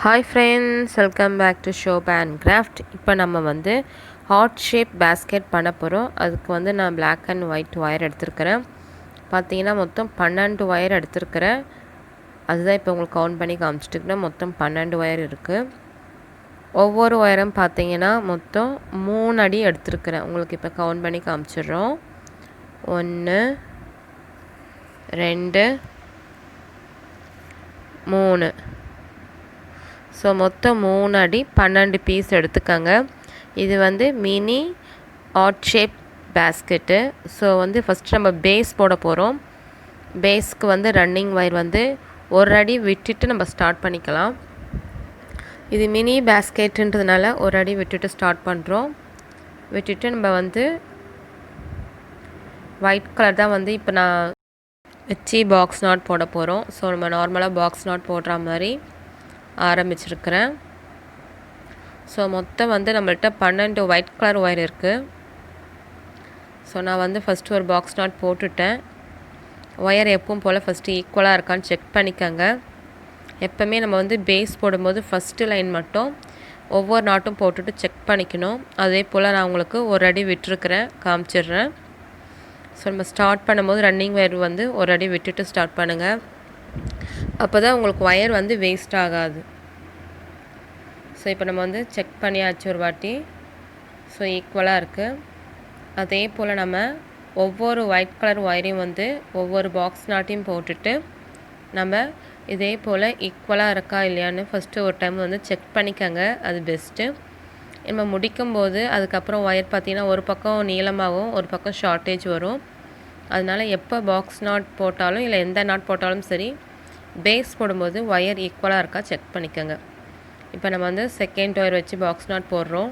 Hi friends, welcome back to Shoba Handcrafts. இப்போ நம்ம வந்து ஹார்ட் ஷேப் பேஸ்கெட் பண்ண போகிறோம். அதுக்கு வந்து நான் black and white wire எடுத்துருக்கிறேன். பார்த்தீங்கன்னா மொத்தம் 12 wire எடுத்துருக்கிறேன். அதுதான் இப்போ உங்களுக்கு கவுண்ட் பண்ணி காமிச்சிட்டுருக்கிறேன். மொத்தம் 12 wire இருக்குது. ஒவ்வொரு ஒயரும் பார்த்தீங்கன்னா மொத்தம் 3 அடி எடுத்துருக்கிறேன். உங்களுக்கு இப்போ கவுண்ட் பண்ணி காமிச்சிடுறோம். 1 2 3. ஸோ மொத்தம் 3 அடி 12 பீஸ் எடுத்துக்கோங்க. இது வந்து mini heart shape basket. So வந்து ஃபஸ்ட்டு நம்ம பேஸ் போட போகிறோம். பேஸ்க்கு வந்து ரன்னிங் ஒயர் வந்து ஒரு அடி விட்டுட்டு நம்ம ஸ்டார்ட் பண்ணிக்கலாம். இது மினி பேஸ்கெட்டுன்றதுனால ஒரு அடி விட்டுட்டு ஸ்டார்ட் பண்ணுறோம். விட்டுட்டு நம்ம வந்து ஒயிட் கலர் தான் வந்து இப்போ நான் வச்சு பாக்ஸ் நாட் போட போகிறோம். ஸோ நம்ம நார்மலாக பாக்ஸ் நாட் போடுற மாதிரி ஆரம்பிச்சிருக்கிறேன். ஸோ மொத்தம் வந்து நம்மள்கிட்ட 12 ஒயிட் கலர் ஒயர் இருக்குது. ஸோ நான் வந்து ஃபஸ்ட்டு ஒரு பாக்ஸ் நாட் போட்டுட்டேன். ஒயர் எப்பவும் போல் ஃபஸ்ட்டு ஈக்குவலாக இருக்கான்னு செக் பண்ணிக்கோங்க. எப்போவுமே நம்ம வந்து பேஸ் போடும்போது ஃபஸ்ட்டு லைன் மட்டும் ஒவ்வொரு நாட்டும் போட்டுட்டு செக் பண்ணிக்கணும். அதே போல் நான் உங்களுக்கு ஒரு அடி விட்டுருக்கிறேன், காமிச்சிடுறேன். ஸோ நம்ம ஸ்டார்ட் பண்ணும்போது ரன்னிங் ஒயர் வந்து ஒரு அடி விட்டுட்டு ஸ்டார்ட் பண்ணுங்கள். அப்போ தான் உங்களுக்கு ஒயர் வந்து வேஸ்ட் ஆகாது. ஸோ இப்போ நம்ம வந்து செக் பண்ணியாச்சு ஒரு வாட்டி. ஸோ ஈக்குவலாக இருக்குது. அதே போல் நம்ம ஒவ்வொரு ஒயிட் கலர் ஒயரையும் வந்து ஒவ்வொரு பாக்ஸ் நாட்டையும் போட்டுட்டு நம்ம இதே போல் ஈக்குவலாக இருக்கா இல்லையான்னு ஃபஸ்ட்டு ஒரு டைம் வந்து செக் பண்ணிக்கோங்க. அது பெஸ்ட்டு. நம்ம முடிக்கும்போது அதுக்கப்புறம் ஒயர் பார்த்திங்கன்னா ஒரு பக்கம் நீளமாகவும் ஒரு பக்கம் ஷார்ட்டேஜ் வரும். அதனால் எப்போ பாக்ஸ் நாட் போட்டாலும் இல்லை எந்த நாட் போட்டாலும் சரி, பேஸ் போடும்போது ஒயர் ஈக்குவலாக இருக்கா செக் பண்ணிக்கோங்க. இப்போ நம்ம வந்து செகண்ட் ஒயர் வச்சு பாக்ஸ் நாட் போடுறோம்.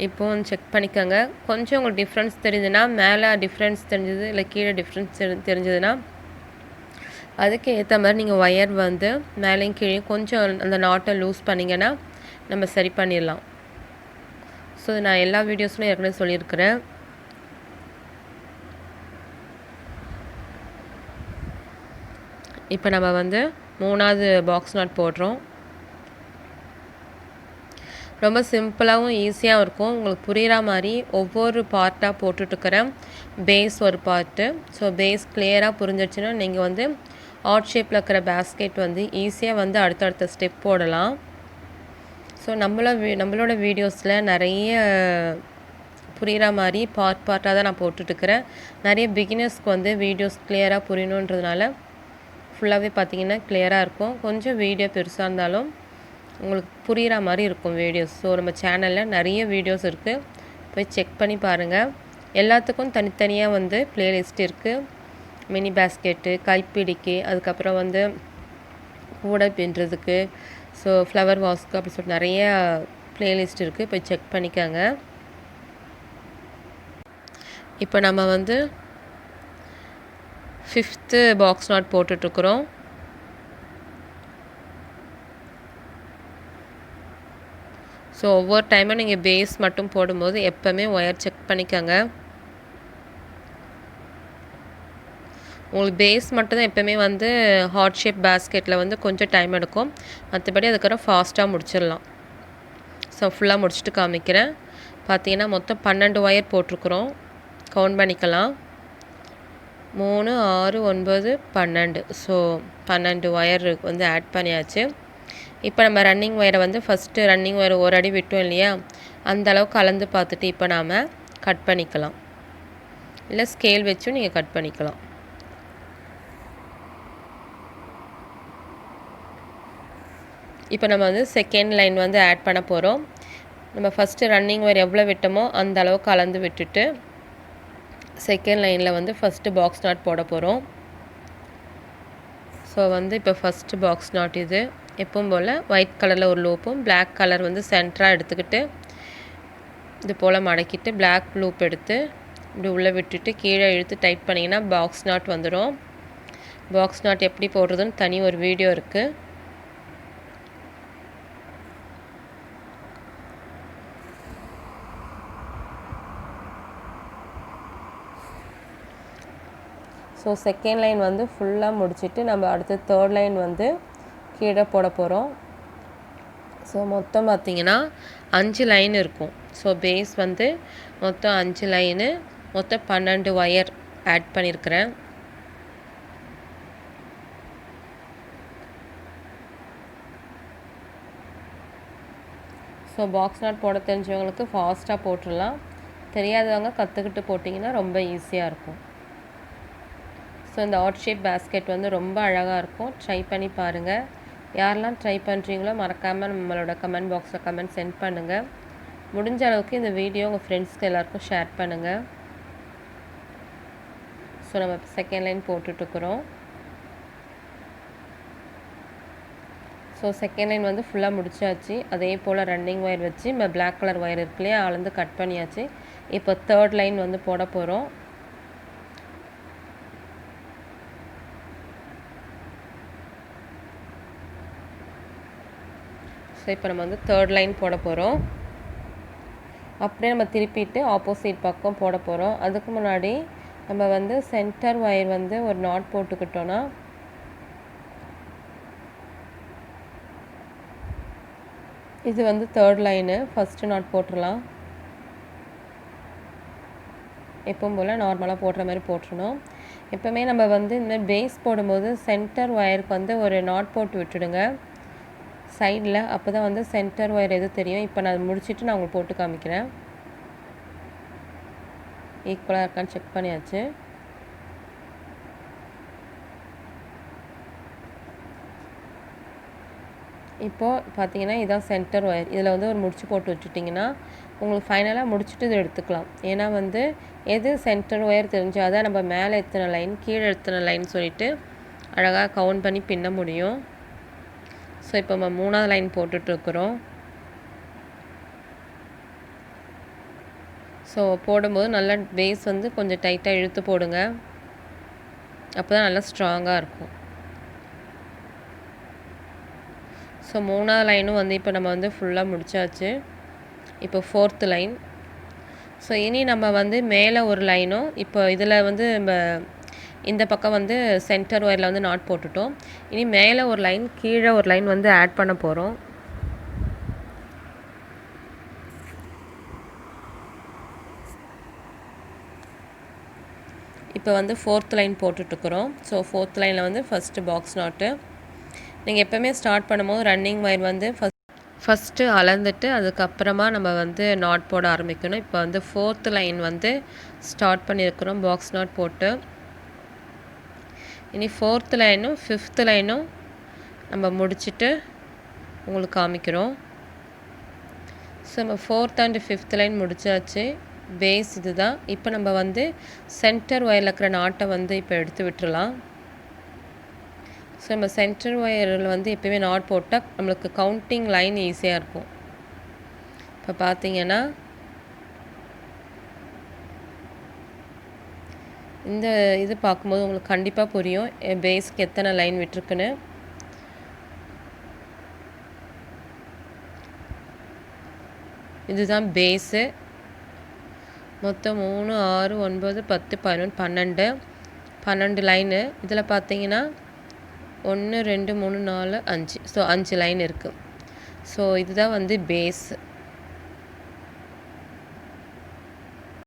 இப்போது செக் பண்ணிக்கோங்க. கொஞ்சம் உங்களுக்கு டிஃப்ரென்ஸ் தெரிஞ்சுதுன்னா, மேலே டிஃப்ரென்ஸ் தெரிஞ்சது இல்லை கீழே டிஃப்ரென்ஸ் தெரிஞ்சதுன்னா அதுக்கு ஏற்ற மாதிரி நீங்கள் ஒயர் வந்து மேலேயும் கீழே கொஞ்சம் அந்த நாட்டை லூஸ் பண்ணிங்கன்னா நம்ம சரி பண்ணிடலாம். ஸோ நான் எல்லா வீடியோஸ்லையும் ஏற்கனவே சொல்லியிருக்கிறேன். இப்போ நம்ம வந்து 3வது பாக்ஸ் நாட் போடுறோம். ரொம்ப சிம்பிளாகவும் ஈஸியாகவும் இருக்கும். உங்களுக்கு புரிகிற மாதிரி ஒவ்வொரு பார்ட்டாக போட்டுட்ருக்கிறேன். பேஸ் ஒரு பார்ட்டு. ஸோ பேஸ் கிளியராக புரிஞ்சிடுச்சுன்னா நீங்கள் வந்து ஹார்ட் ஷேப்பில் இருக்கிற பேஸ்கெட் வந்து ஈஸியாக வந்து அடுத்தடுத்த ஸ்டெப் போடலாம். ஸோ நம்மளோட வீடியோஸில் நிறைய புரிகிற மாதிரி பார்ட்டாக தான் நான் போட்டுட்ருக்கிறேன். நிறைய பிகினர்ஸ்க்கு வந்து வீடியோஸ் கிளியராக புரியணுன்றதுனால ஃபுல்லாகவே பார்த்திங்கன்னா கிளியராக இருக்கும். கொஞ்சம் வீடியோ பெருசாக இருந்தாலும் உங்களுக்கு புரிகிற மாதிரி இருக்கும் வீடியோஸ். ஸோ நம்ம சேனலில் நிறைய வீடியோஸ் இருக்குது, போய் செக் பண்ணி பாருங்கள். எல்லாத்துக்கும் தனித்தனியாக வந்து ப்ளேலிஸ்ட் இருக்குது. மினி பேஸ்கெட்டு, கைப்பிடிக்கு, அதுக்கப்புறம் வந்து கூடை பின்னுறதுக்கு, ஸோ ஃப்ளவர் வாஸ்க்கு அப்படி சொல்லிட்டு நிறைய ப்ளேலிஸ்ட் இருக்குது, போய் செக் பண்ணிக்கோங்க. இப்போ நம்ம வந்து 5th பாக்ஸ் நாட் போட்டுட்ருக்குறோம். ஸோ ஒவ்வொரு டைமும் நீங்கள் பேஸ் மட்டும் போடும்போது எப்போவுமே ஒயர் செக் பண்ணிக்கோங்க. உங்களுக்கு பேஸ் மட்டும்தான் எப்போவுமே வந்து ஹார்ட் ஷேப் பேஸ்கெட்டில் வந்து கொஞ்சம் டைம் எடுக்கும். மற்றபடி அதுக்கப்புறம் ஃபாஸ்ட்டாக முடிச்சிடலாம். ஸோ ஃபுல்லாக முடிச்சுட்டு காமிக்கிறேன். பார்த்தீங்கன்னா மொத்தம் 12 ஒயர் போட்டிருக்குறோம். கவுண்ட் பண்ணிக்கலாம். 3 6 9 12. ஸோ 12 ஒயர் வந்து ஆட் பண்ணியாச்சு. இப்போ நம்ம ரன்னிங் ஒயரை வந்து ஃபஸ்ட்டு ரன்னிங் ஒயர் ஒரு அடி விட்டோம் இல்லையா, அந்த அளவுக்கு கலந்து பார்த்துட்டு இப்போ நாம் கட் பண்ணிக்கலாம். இல்லை ஸ்கேல் வச்சும் நீங்கள் கட் பண்ணிக்கலாம். இப்போ நம்ம வந்து செகண்ட் லைன் வந்து ஆட் பண்ண போகிறோம். நம்ம ஃபஸ்ட்டு ரன்னிங் ஒயர் எவ்வளோ விட்டோமோ அந்த அளவுக்கு கலந்து விட்டுட்டு செகண்ட் லைனில் வந்து ஃபஸ்ட்டு பாக்ஸ் நாட் போட போகிறோம். ஸோ வந்து இப்போ ஃபஸ்ட்டு பாக்ஸ் நாட் இது எப்பவும் போல் ஒயிட் கலரில் ஒரு லூப்பும் பிளாக் கலர் வந்து சென்டராக எடுத்துக்கிட்டு இது போல் மடக்கிட்டு பிளாக் லூப் எடுத்து இப்படி உள்ளே விட்டுட்டு கீழே இழுத்து டைட் பண்ணிங்கன்னா பாக்ஸ் நாட் வந்துடும். பாக்ஸ் நாட் எப்படி போடுறதுன்னு தனி ஒரு வீடியோ இருக்குது. ஸோ செகண்ட் லைன் வந்து ஃபுல்லாக முடிச்சுட்டு நம்ம அடுத்து தேர்ட் லைன் வந்து கீழே போட போகிறோம். ஸோ மொத்தம் பார்த்திங்கன்னா 5 லைன் இருக்கும். ஸோ பேஸ் வந்து மொத்தம் 5 லைனு, மொத்தம் 12 ஒயர் ஆட் பண்ணியிருக்கிறேன். ஸோ பாக்ஸ் நாட் போட தெரிஞ்சவங்களுக்கு ஃபாஸ்ட்டாக போட்டுடலாம். தெரியாதவங்க கற்றுக்கிட்டு போட்டிங்கன்னா ரொம்ப ஈஸியாக இருக்கும். ஸோ இந்த ஆட் ஷேப் பேஸ்கெட் வந்து ரொம்ப அழகாக இருக்கும். ட்ரை பண்ணி பாருங்கள். யாரெல்லாம் ட்ரை பண்ணுறீங்களோ மறக்காமல் நம்மளோட கமெண்ட் பாக்ஸில் கமெண்ட் சென்ட் பண்ணுங்கள். முடிஞ்ச அளவுக்கு இந்த வீடியோ உங்கள் ஃப்ரெண்ட்ஸ்க்கு எல்லாருக்கும் ஷேர் பண்ணுங்கள். ஸோ நம்ம செகண்ட் லைன் போட்டுட்ருக்குறோம். ஸோ செகண்ட் லைன் வந்து ஃபுல்லாக முடிச்சாச்சு. அதே போல் ரன்னிங் ஒயர் வச்சு நம்ம பிளாக் கலர் ஒயர் இருக்கு இல்லையா, அளந்து கட் பண்ணியாச்சு. இப்போ தேர்ட் லைன் வந்து போட போகிறோம். ஸோ இப்போ நம்ம வந்து தேர்ட் லைன் போட போகிறோம். அப்படியே நம்ம திருப்பிட்டு ஆப்போசிட் பக்கம் போட போகிறோம். அதுக்கு முன்னாடி நம்ம வந்து சென்டர் ஒயர் வந்து ஒரு நாட் போட்டுக்கிட்டோன்னா இது வந்து தேர்ட் லைனு. ஃபஸ்ட்டு நாட் போட்டுடலாம். எப்பவும் போல் நார்மலாக போடுற மாதிரி போட்டுருணும். எப்போவுமே நம்ம வந்து இந்த பேஸ் போடும்போது சென்டர் ஒயருக்கு வந்து ஒரு நாட் போட்டு விட்டுடுங்க சைடில். அப்போ தான் வந்து சென்டர் ஒயர் எது தெரியும். இப்போ நான் முடிச்சுட்டு நான் உங்களுக்கு போட்டு காமிக்கிறேன். ஈக்குவலாக இருக்கான்னு செக் பண்ணியாச்சு. இப்போது பார்த்தீங்கன்னா இதுதான் சென்டர் ஒயர். இதில் வந்து ஒரு முடிச்சு போட்டு வச்சுட்டிங்கன்னா உங்களுக்கு ஃபைனலாக முடிச்சுட்டு இதை எடுத்துக்கலாம். ஏன்னா வந்து எது சென்டர் ஒயர் தெரிஞ்சால் அதான் நம்ம மேலே எத்தனை லைன் கீழே எத்தனை லைன் சொல்லிவிட்டு அழகாக கவுண்ட் பண்ணி பின்ன முடியும். ஸோ இப்போ நம்ம 3ஆவது லைன் போட்டுட்ருக்குறோம். ஸோ போடும்போது நல்லா பேஸ் வந்து கொஞ்சம் டைட்டாக இழுத்து போடுங்க. அப்போ தான் நல்லா ஸ்ட்ராங்காக இருக்கும். ஸோ 3ஆவது லைனும் வந்து இப்போ நம்ம வந்து ஃபுல்லாக முடிச்சாச்சு. இப்போ 4th லைன். ஸோ இனி நம்ம வந்து மேலே ஒரு லைனும் இப்போ இதில் வந்து நம்ம இந்த பக்கம் வந்து சென்டர் ஒயரில் வந்து நாட் போட்டுட்டோம். இனி மேலே ஒரு லைன் கீழே ஒரு லைன் வந்து ஆட் பண்ண போகிறோம். இப்போ வந்து 4th லைன் போட்டுட்ருக்குறோம். ஸோ 4th லைனில் வந்து ஃபஸ்ட்டு பாக்ஸ் நாட்டு. நீங்கள் எப்போவுமே ஸ்டார்ட் பண்ணும்போது ரன்னிங் ஒயர் வந்து ஃபஸ்ட்டு அளந்துட்டு அதுக்கப்புறமா நம்ம வந்து நாட் போட ஆரம்பிக்கணும். இப்போ வந்து 4th லைன் வந்து ஸ்டார்ட் பண்ணியிருக்கிறோம் பாக்ஸ் நாட் போட்டு. இனி 4th லைனும் 5th லைனும் நம்ம முடிச்சுட்டு உங்களுக்கு காமிக்கிறோம். ஸோ நம்ம 4th and 5th லைன் முடிச்சாச்சு. பேஸ் இது தான். இப்போ நம்ம வந்து சென்டர் ஒயரில் இருக்கிற நாட்டை வந்து இப்போ எடுத்து விட்டுறலாம். ஸோ நம்ம சென்டர் ஒயரில் வந்து எப்போயுமே நாட் போட்டால் நம்மளுக்கு கவுண்டிங் லைன் ஈஸியாக இருக்கும். இப்போ பார்த்தீங்கன்னா இந்த இது பார்க்கும்போது உங்களுக்கு கண்டிப்பாக புரியும் பேஸ்க்கு எத்தனை லைன் விட்டுருக்குன்னு. இதுதான் பேஸு. மொத்தம் 3, 6, 9, 10, 11, 12 லைனு. இதில் பார்த்தீங்கன்னா 1, 2, 3, 4, 5. ஸோ 5 லைன் இருக்குது. ஸோ இதுதான் வந்து பேஸ்.